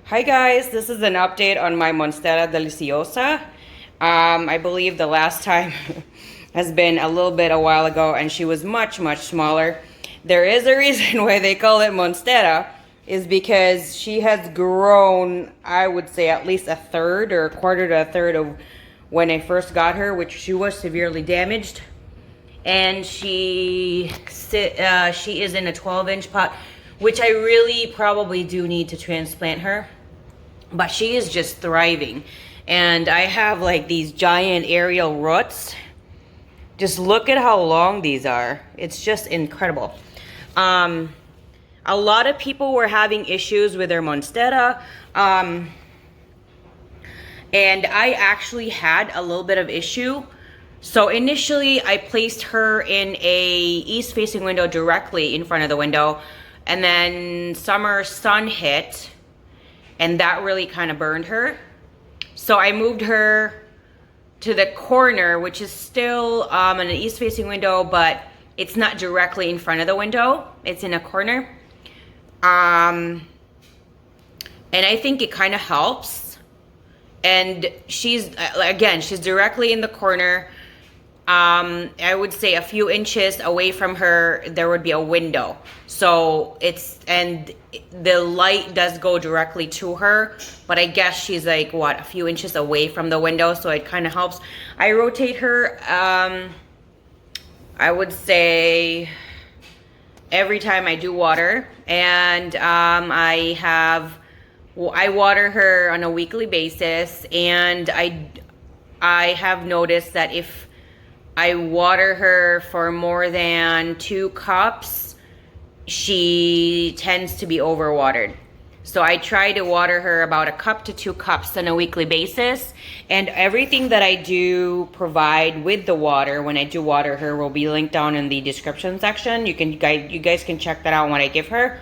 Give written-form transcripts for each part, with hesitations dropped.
Hi guys, this is an update on my Monstera Deliciosa. I believe the last time has been a while ago, and she was much smaller. There is a reason why they call it Monstera, is because she has grown, I would say, at least a third or a quarter to a third of when I first got her, which she was severely damaged. And she is in a 12-inch pot, which I really probably do need to transplant her. But she is just thriving. And I have like these giant aerial roots. Just look at how long these are. It's just incredible. A lot of people were having issues with their Monstera. And I actually had a little bit of issue. So initially I placed her in a east facing window directly in front of the window. And then summer sun hit, and that really kind of burned her. So I moved her to the corner, which is still an east facing window, but it's not directly in front of the window. It's in a corner. And I think it kind of helps. And she's directly in the corner. I would say a few inches away from her, there would be a window. So and the light does go directly to her, but I guess she's like, what, a few inches away from the window, so it kind of helps. I rotate her, I would say every time I do water, and I water her on a weekly basis, and I have noticed that if I water her for more than 2 cups, she tends to be overwatered. So I try to water her about 1 cup to 2 cups on a weekly basis. And everything that I do provide with the water when I do water her will be linked down in the description section. You guys can check that out when I give her.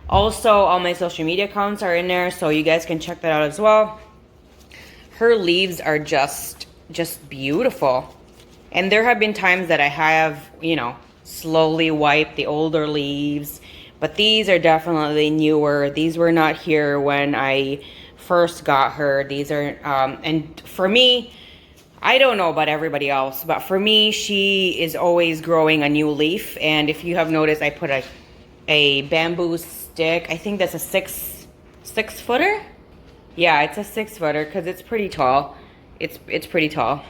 Also, all my social media accounts are in there, so you guys can check that out as well. Her leaves are just beautiful. And there have been times that I have, slowly wiped the older leaves. But these are definitely newer. These were not here when I first got her. These are, and for me, I don't know about everybody else, but for me, she is always growing a new leaf. And if you have noticed, I put a bamboo stick. I think that's a six footer. Yeah, it's a 6 footer because it's pretty tall. It's pretty tall.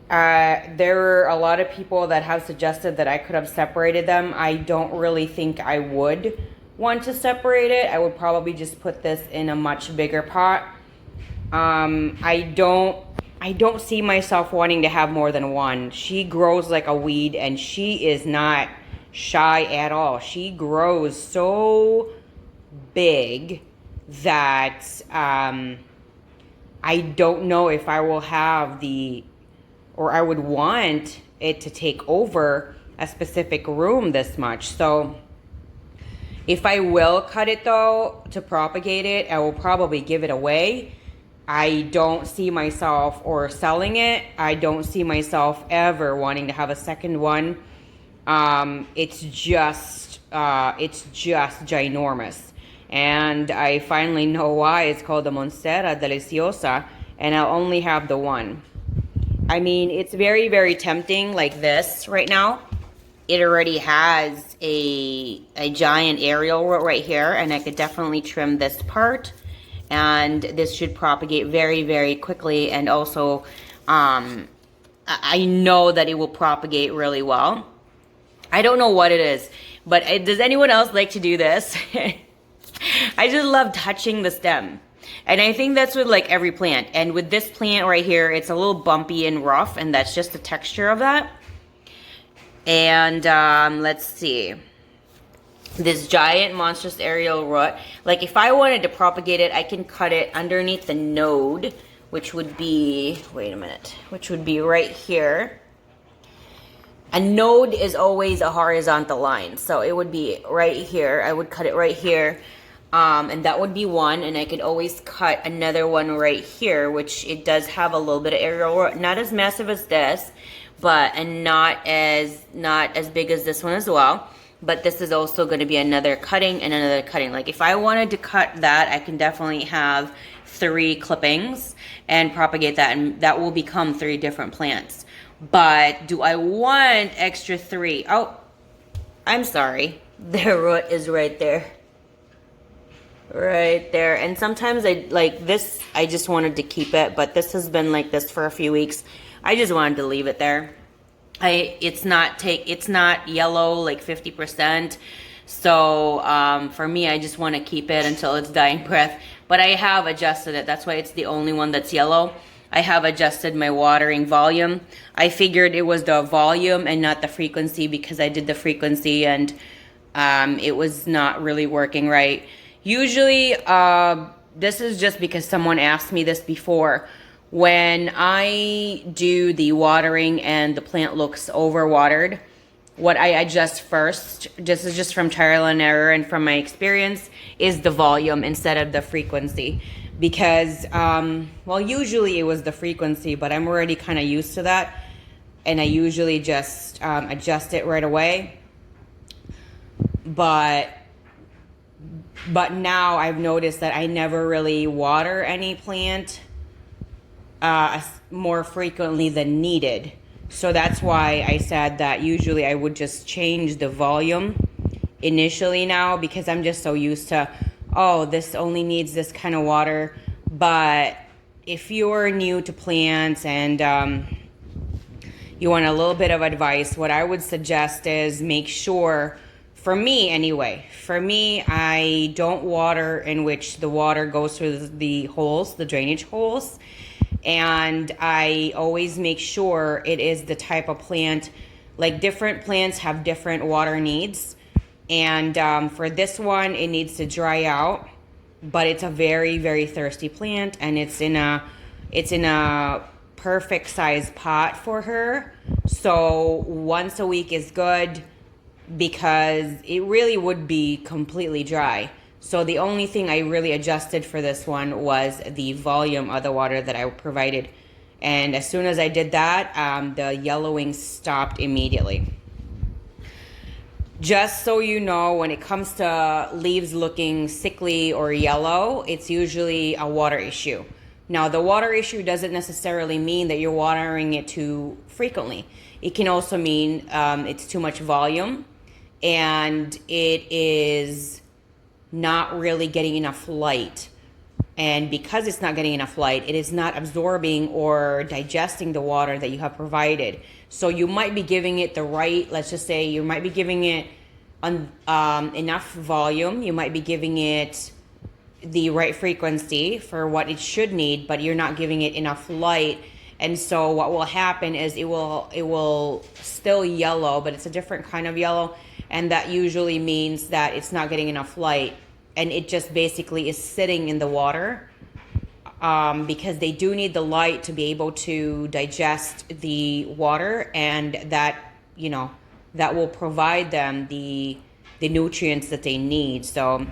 There were a lot of people that have suggested that I could have separated them. I don't really think I would want to separate it. I would probably just put this in a much bigger pot. I don't see myself wanting to have more than one. She grows like a weed, and she is not shy at all. She grows so big that I don't know if I will have or I would want it to take over a specific room this much. So if I will cut it though to propagate it, I will probably give it away. I don't see myself or selling it. I don't see myself ever wanting to have a second one. It's just ginormous. And I finally know why it's called the Monstera Deliciosa, and I'll only have the one. I mean, it's very tempting like this right now. It already has a giant aerial root right here, and I could definitely trim this part, and this should propagate very quickly. And also, I know that it will propagate really well. I don't know what it is, but does anyone else like to do this? I just love touching the stem. And I think that's with like every plant. And with this plant right here, it's a little bumpy and rough, and that's just the texture of that. And let's see. This giant monstrous aerial root. Like if I wanted to propagate it, I can cut it underneath the node, which would be, wait a minute, which would be right here. A node is always a horizontal line. So it would be right here. I would cut it right here. And that would be one, and I could always cut another one right here, which it does have a little bit of aerial, not as massive as this, but and not as big as this one as well. but this is also going to be another cutting and another cutting. Like if I wanted to cut that, I can definitely have 3 clippings and propagate that, and that will become 3 different plants. But do I want extra 3? Oh, I'm sorry. Their root is right there. Right there. And sometimes I like this, I just wanted to keep it, but this has been like this for a few weeks. I just wanted to leave it there. It's not yellow like 50%. So for me, I just want to keep it until it's dying breath. But I have adjusted it. That's why it's the only one that's yellow. I have adjusted my watering volume. I figured it was the volume and not the frequency, because I did the frequency and it was not really working right. Usually, this is just because someone asked me this before. When I do the watering and the plant looks overwatered, what I adjust first, this is just from trial and error and from my experience, is the volume instead of the frequency. Because, well, usually it was the frequency, but I'm already kind of used to that. And I usually just adjust it right away. But now I've noticed that I never really water any plant more frequently than needed. So that's why I said that usually I would just change the volume initially now, because I'm just so used to, oh, this only needs this kind of water. But if you're new to plants and you want a little bit of advice, what I would suggest is make sure, for me anyway, I don't water in which the water goes through the holes, the drainage holes. And I always make sure it is the type of plant, like different plants have different water needs. And for this one, it needs to dry out, but it's a very, very thirsty plant, and it's in a perfect size pot for her. So once a week is good, because it really would be completely dry. So the only thing I really adjusted for this one was the volume of the water that I provided. And as soon as I did that, the yellowing stopped immediately. Just so you know, when it comes to leaves looking sickly or yellow, it's usually a water issue. Now, the water issue doesn't necessarily mean that you're watering it too frequently. It can also mean it's too much volume, and it is not really getting enough light. And because it's not getting enough light, it is not absorbing or digesting the water that you have provided. So you might be giving it the right, let's just say you might be giving it enough volume, you might be giving it the right frequency for what it should need, but you're not giving it enough light. And so what will happen is it will still yellow, but it's a different kind of yellow. And that usually means that it's not getting enough light, and it just basically is sitting in the water, because they do need the light to be able to digest the water, and that, you know, that will provide them the nutrients that they need. So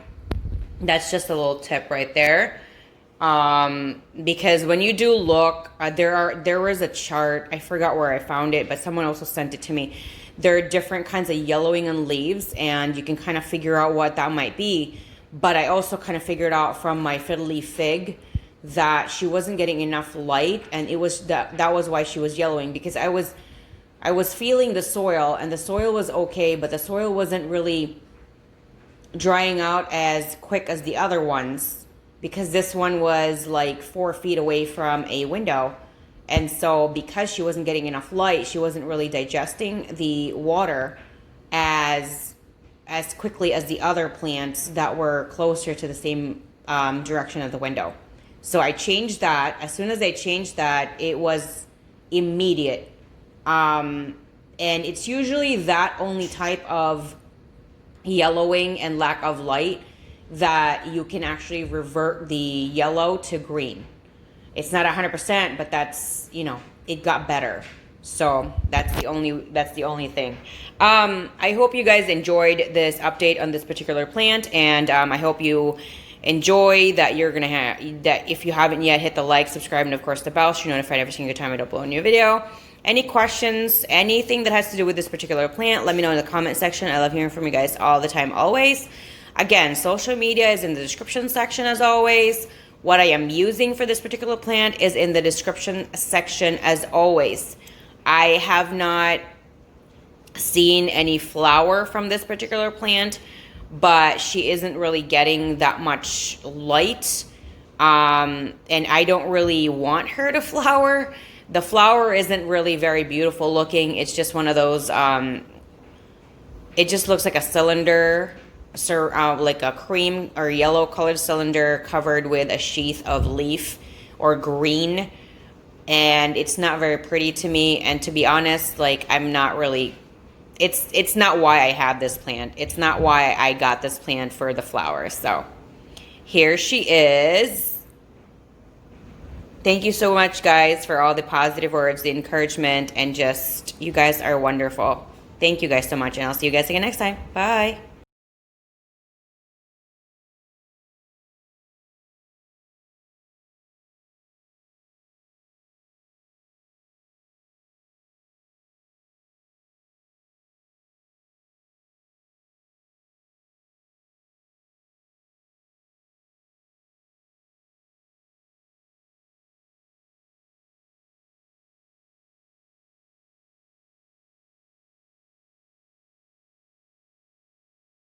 that's just a little tip right there. Because when you do look, there was a chart, I forgot where I found it, but someone also sent it to me. There are different kinds of yellowing on leaves, and you can kind of figure out what that might be. But I also kind of figured out from my fiddle leaf fig that she wasn't getting enough light, and it was that was why she was yellowing, because I was feeling the soil, and the soil was okay, but the soil wasn't really drying out as quick as the other ones, because this one was like 4 feet away from a window. And so because she wasn't getting enough light, she wasn't really digesting the water as quickly as the other plants that were closer to the same direction of the window. So I changed that. As soon as I changed that, it was immediate. And it's usually that only type of yellowing and lack of light that you can actually revert the yellow to green. It's not 100%, but that's, you know, it got better. So that's the only thing. I hope you guys enjoyed this update on this particular plant, and I hope you enjoy that. You're gonna have that. If you haven't yet, hit the like, subscribe, and of course the bell so you're notified every single time I upload a new video. Any questions, anything that has to do with this particular plant, let me know in the comment section. I love hearing from you guys all the time, always. Again, social media is in the description section as always. What I am using for this particular plant is in the description section as always. I have not seen any flower from this particular plant, but she isn't really getting that much light. And I don't really want her to flower. The flower isn't really very beautiful looking. It's just one of those, it just looks like a cylinder, like a cream or yellow colored cylinder covered with a sheath of leaf or green. And it's not very pretty to me. And to be honest, like, I'm not really, it's not why I have this plant. It's not why I got this plant for the flowers. So here she is. Thank you so much, guys, for all the positive words, the encouragement, and just, you guys are wonderful. Thank you guys so much, and I'll see you guys again next time. Bye.